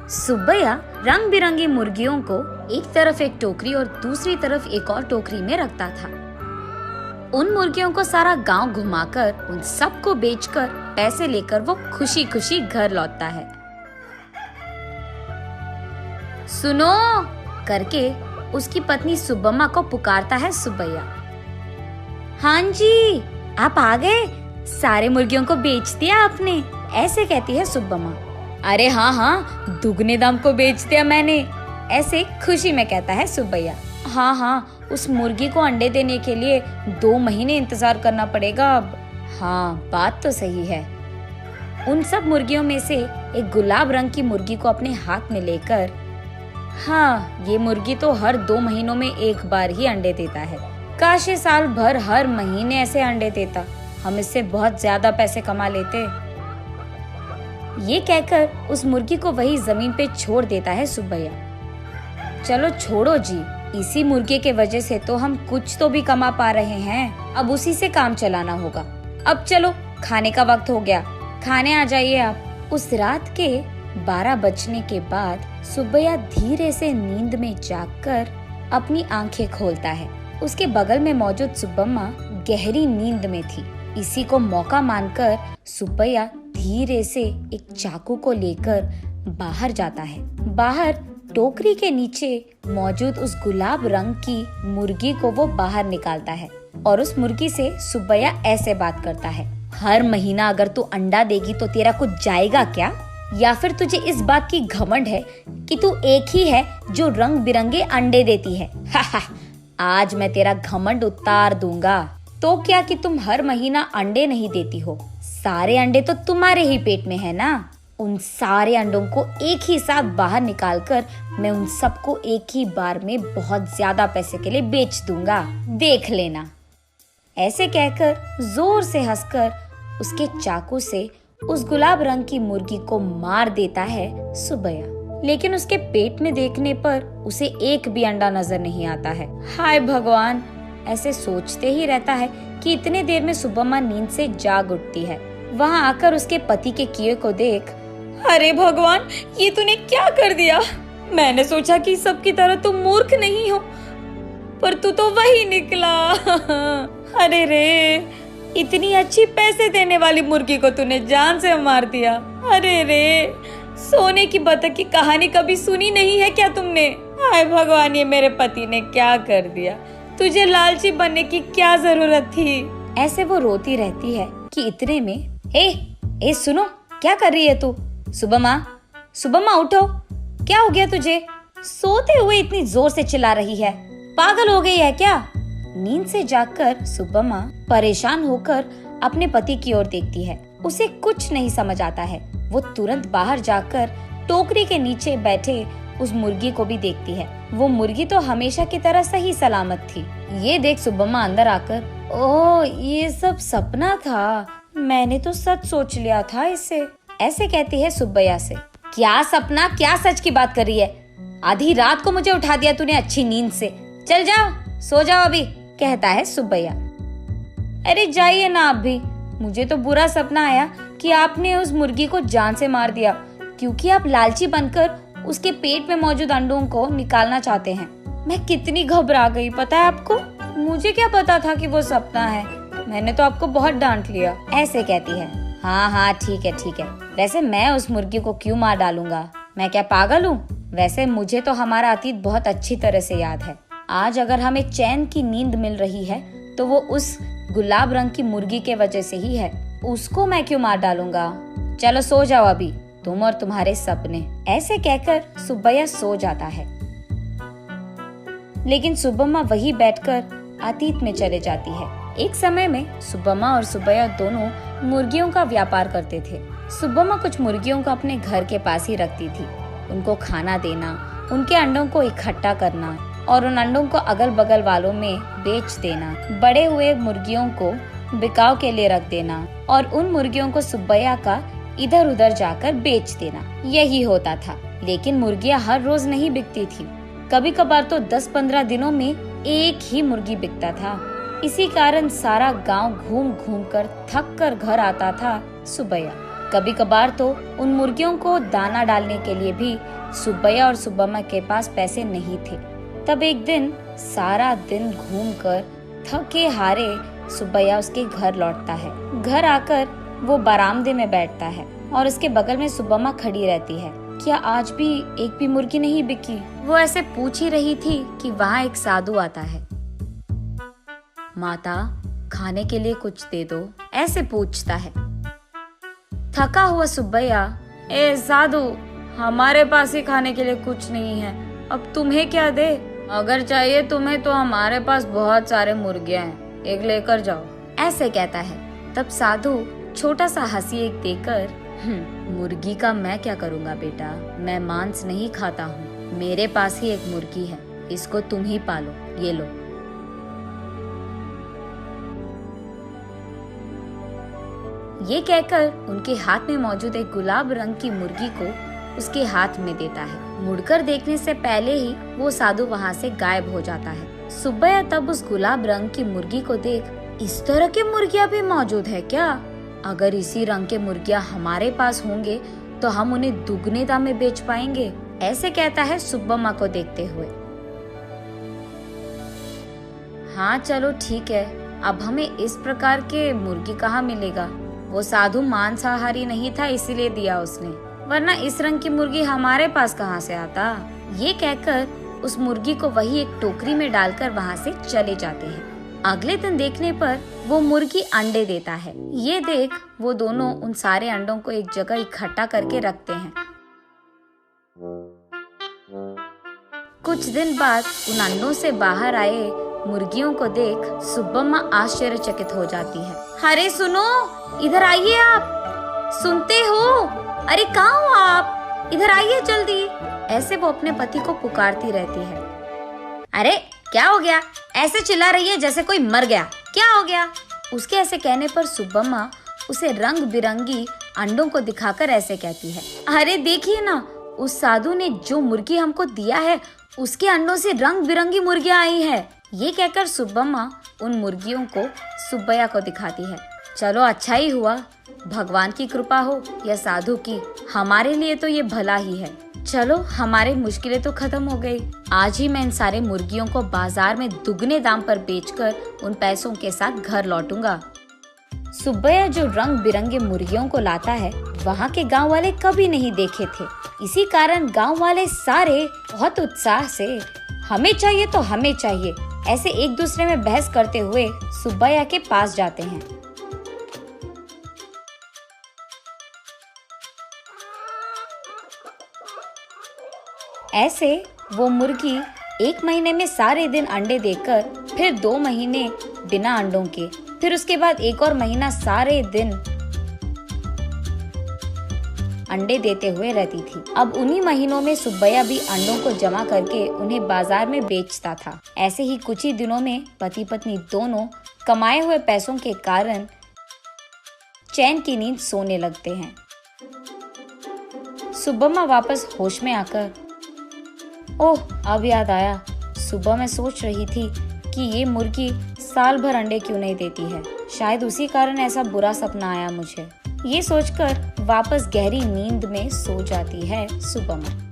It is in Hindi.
सुब्बैया रंग बिरंगी मुर्गियों को एक तरफ एक टोकरी और दूसरी तरफ एक और टोकरी में रखता था। उन मुर्गियों को सारा गांव घुमाकर उन सबको बेचकर पैसे लेकर वो खुशी खुशी घर लौटता है। सुनो करके उसकी पत्नी सुब्बम्मा को पुकारता है सुब्बैया। हाँ जी, आप आ गए, सारे मुर्गियों को बेच दिया आपने, ऐसे कहती है सुब्बम्मा। अरे हाँ, दुगने दाम को बेच दिया मैंने, ऐसे खुशी में कहता है सुब्बैया। हाँ, उस मुर्गी को अंडे देने के लिए 2 महीने इंतजार करना पड़ेगा अब। हाँ, बात तो सही है। उन सब मुर्गियों में से एक गुलाब रंग की मुर्गी को अपने हाथ में लेकर, हाँ, ये मुर्गी तो हर 2 महीनों में एक बार ही अंडे देता है। काश ये साल भर हर महीने ऐसे अंडे देता, हम इससे बहुत ज्यादा पैसे कमा लेते। ये कहकर उस मुर्गी को वही जमीन पे छोड़ देता है सुब्बैया। चलो छोड़ो जी, इसी मुर्गे के वजह से तो हम कुछ तो भी कमा पा रहे हैं, अब उसी से काम चलाना होगा। अब चलो, खाने का वक्त हो गया, खाने आ जाइए आप। उस रात के 12 बजने के बाद सुब्बैया धीरे से नींद में जागकर अपनी आंखें खोलता है। उसके बगल में मौजूद सुब्बम्मा गहरी नींद में थी। इसी को मौका मानकर सुब्बैया धीरे से एक चाकू को लेकर बाहर जाता है। बाहर टोकरी के नीचे मौजूद उस गुलाब रंग की मुर्गी को वो बाहर निकालता है और उस मुर्गी से सुब्बैया ऐसे बात करता है। हर महीना अगर तू अंडा देगी तो तेरा कुछ जाएगा क्या? या फिर तुझे इस बात की घमंड है कि तू एक ही है जो रंग बिरंगे अंडे देती है? आज मैं तेरा घमंड उतार दूंगा। तो क्या कि तुम हर महीना अंडे नहीं देती हो, सारे अंडे तो तुम्हारे ही पेट में है ना। उन सारे अंडों को एक ही साथ बाहर निकालकर मैं उन सबको एक ही बार में बहुत ज्यादा पैसे के लिए बेच दूंगा, देख लेना। ऐसे कहकर जोर से हंसकर उसके चाकू से उस गुलाब रंग की मुर्गी को मार देता है सुब्बैया। लेकिन उसके पेट में देखने पर उसे एक भी अंडा नजर नहीं आता है। हाय भगवान, ऐसे सोचते ही रहता है कि इतने देर में सुब्बम्मा नींद से जाग उठती है। वहाँ आकर उसके पति के किए को देख, अरे भगवान, ये तूने क्या कर दिया? मैंने सोचा कि सबकी तरह तुम मूर्ख नहीं हो, पर तू तो वही निकला। अरे रे, इतनी अच्छी पैसे देने वाली मुर्गी को तूने जान से मार दिया। अरे रे, सोने की बतख की कहानी कभी सुनी नहीं है क्या तुमने? हाय भगवान, ये मेरे पति ने क्या कर दिया? तुझे लालची बनने की क्या जरूरत थी? ऐसे वो रोती रहती है कि इतने में ए सुनो, क्या कर रही है तू? सुब्बम्मा उठो, क्या हो गया तुझे? सोते हुए इतनी जोर से चिल्ला रही है, पागल हो गई है क्या? नींद से जागकर सुब्बम्मा परेशान होकर अपने पति की ओर देखती है। उसे कुछ नहीं समझ आता है। वो तुरंत बाहर जाकर टोकरी के नीचे बैठे उस मुर्गी को भी देखती है। वो मुर्गी तो हमेशा की तरह सही सलामत थी। ये देख सुब्बम्मा अंदर आकर, ओह, ये सब सपना था, मैंने तो सच सोच लिया था इसे, ऐसे कहती है सुब्बैया से। क्या सपना, क्या सच की बात कर रही है? आधी रात को मुझे उठा दिया तूने अच्छी नींद से। चल जाओ, सो जाओ अभी, कहता है सुब्बैया। अरे जाइए ना आप भी, मुझे तो बुरा सपना आया कि आपने उस मुर्गी को जान से मार दिया, क्योंकि आप लालची बनकर उसके पेट में मौजूद अंडों को निकालना चाहते हैं। मैं कितनी घबरा गई, पता है आपको? मुझे क्या पता था कि वो सपना है, मैंने तो आपको बहुत डांट लिया, ऐसे कहती है। हाँ, ठीक है। वैसे मैं उस मुर्गी को क्यों मार डालूंगा, मैं क्या पागल हूँ? वैसे मुझे तो हमारा अतीत बहुत अच्छी तरह से याद है। आज अगर हमें चैन की नींद मिल रही है तो वो उस गुलाब रंग की मुर्गी के वजह से ही है, उसको मैं क्यों मार डालूंगा? चलो सो जाओ अभी, तुम और तुम्हारे सपने। ऐसे कहकर सुब्बैया सो जाता है। लेकिन सुब्बम्मा वही बैठकर अतीत में चले जाती है। एक समय में सुब्बम्मा और सुब्बैया दोनों मुर्गियों का व्यापार करते थे। सुब्बम्मा कुछ मुर्गियों को अपने घर के पास ही रखती थी। उनको खाना देना, उनके अंडों को इकट्ठा करना और उन अंडों को अगल बगल वालों में बेच देना, बड़े हुए मुर्गियों को बिकाव के लिए रख देना और उन मुर्गियों को सुब्बैया का इधर उधर जाकर बेच देना, यही होता था। लेकिन मुर्गियां हर रोज नहीं बिकती थी, कभी कभार तो 10-15 दिनों में एक ही मुर्गी बिकता था। इसी कारण सारा गांव घूम घूम कर थक कर घर आता था सुब्बैया। कभी कभार तो उन मुर्गियों को दाना डालने के लिए भी सुब्बैया और सुब्बम्मा के पास पैसे नहीं थे। तब एक दिन सारा दिन घूमकर थके हारे सुब्बैया उसके घर लौटता है। घर आकर वो बरामदे में बैठता है और उसके बगल में सुब्बम्मा खड़ी रहती है। क्या आज भी एक भी मुर्गी नहीं बिकी? वो ऐसे पूछ ही रही थी कि वहाँ एक साधु आता है। माता, खाने के लिए कुछ दे दो, ऐसे पूछता है। थका हुआ सुब्बैया, ए साधु, हमारे पास ही खाने के लिए कुछ नहीं है, अब तुम्हें क्या दे? अगर चाहिए तुम्हें तो हमारे पास बहुत सारे मुर्गियां हैं, एक लेकर जाओ, ऐसे कहता है। तब साधु छोटा सा हंसी एक देकर, मुर्गी का मैं क्या करूँगा बेटा, मैं मांस नहीं खाता हूँ, मेरे पास ही एक मुर्गी है, इसको तुम ही पालो, ये लो। ये कहकर उनके हाथ में मौजूद एक गुलाब रंग की मुर्गी को उसके हाथ में देता है। मुड़कर देखने से पहले ही वो साधु वहाँ से गायब हो जाता है। सुब्बैया तब उस गुलाब रंग की मुर्गी को देख, इस तरह की मुर्गियाँ भी मौजूद है क्या? अगर इसी रंग के मुर्गियाँ हमारे पास होंगे तो हम उन्हें दुगने दाम में बेच पाएंगे, ऐसे कहता है सुब्बम्मा को देखते हुए। हाँ चलो ठीक है, अब हमें इस प्रकार के मुर्गी कहाँ मिलेगा? वो साधु मांसाहारी नहीं था इसीलिए दिया उसने, वरना इस रंग की मुर्गी हमारे पास कहाँ से आता? ये कहकर उस मुर्गी को वही एक टोकरी में डालकर वहाँ से चले जाते हैं। अगले दिन देखने पर वो मुर्गी अंडे देता है। ये देख वो दोनों उन सारे अंडों को एक जगह इकट्ठा करके रखते हैं। कुछ दिन बाद उन अंडों से बाहर आए मुर्गियों को देख सुब्बम्मा आश्चर्यचकित हो जाती है। अरे सुनो, इधर आइए आप, सुनते हो? अरे कहाँ हो आप? इधर आइए जल्दी, ऐसे वो अपने पति को पुकारती रहती है। अरे क्या हो गया? ऐसे चिल्ला रही है जैसे कोई मर गया, क्या हो गया? उसके ऐसे कहने पर सुब्बम्मा उसे रंग बिरंगी अंडों को दिखाकर ऐसे कहती है, अरे देखिए ना, उस साधु ने जो मुर्गी हमको दिया है उसके अंडों से रंग बिरंगी मुर्गियाँ आई है। ये कहकर सुब्बम्मा उन मुर्गियों को सुब्बैया को दिखाती है। चलो अच्छा ही हुआ, भगवान की कृपा हो या साधु की, हमारे लिए तो ये भला ही है। चलो हमारी मुश्किलें तो खत्म हो गई। आज ही मैं इन सारे मुर्गियों को बाजार में दुगने दाम पर बेचकर उन पैसों के साथ घर लौटूंगा। सुब्बैया जो रंग बिरंगे मुर्गियों को लाता है, वहाँ के गांव वाले कभी नहीं देखे थे। इसी कारण गांव वाले सारे बहुत उत्साह से हमें चाहिए तो हमें चाहिए, ऐसे एक दूसरे में बहस करते हुए सुब्बैया के पास जाते हैं। ऐसे वो मुर्गी एक महीने में सारे दिन अंडे देकर, फिर 2 महीने बिना अंडों के, फिर उसके बाद एक और महीना सारे दिन अंडे देते हुए रहती थी। अब उन्हीं महीनों में सुब्बैया भी अंडों को जमा करके उन्हें बाजार में बेचता था। ऐसे ही कुछ ही दिनों में पति पत्नी दोनों कमाए हुए पैसों के कारण चैन की नींद सोने लगते हैं। सुब्बम्मा वापस होश में आकर, ओह अब याद आया, सुबह मैं सोच रही थी कि ये मुर्गी साल भर अंडे क्यों नहीं देती है, शायद उसी कारण ऐसा बुरा सपना आया मुझे। ये सोचकर वापस गहरी नींद में सो जाती है सुब्बम्मा।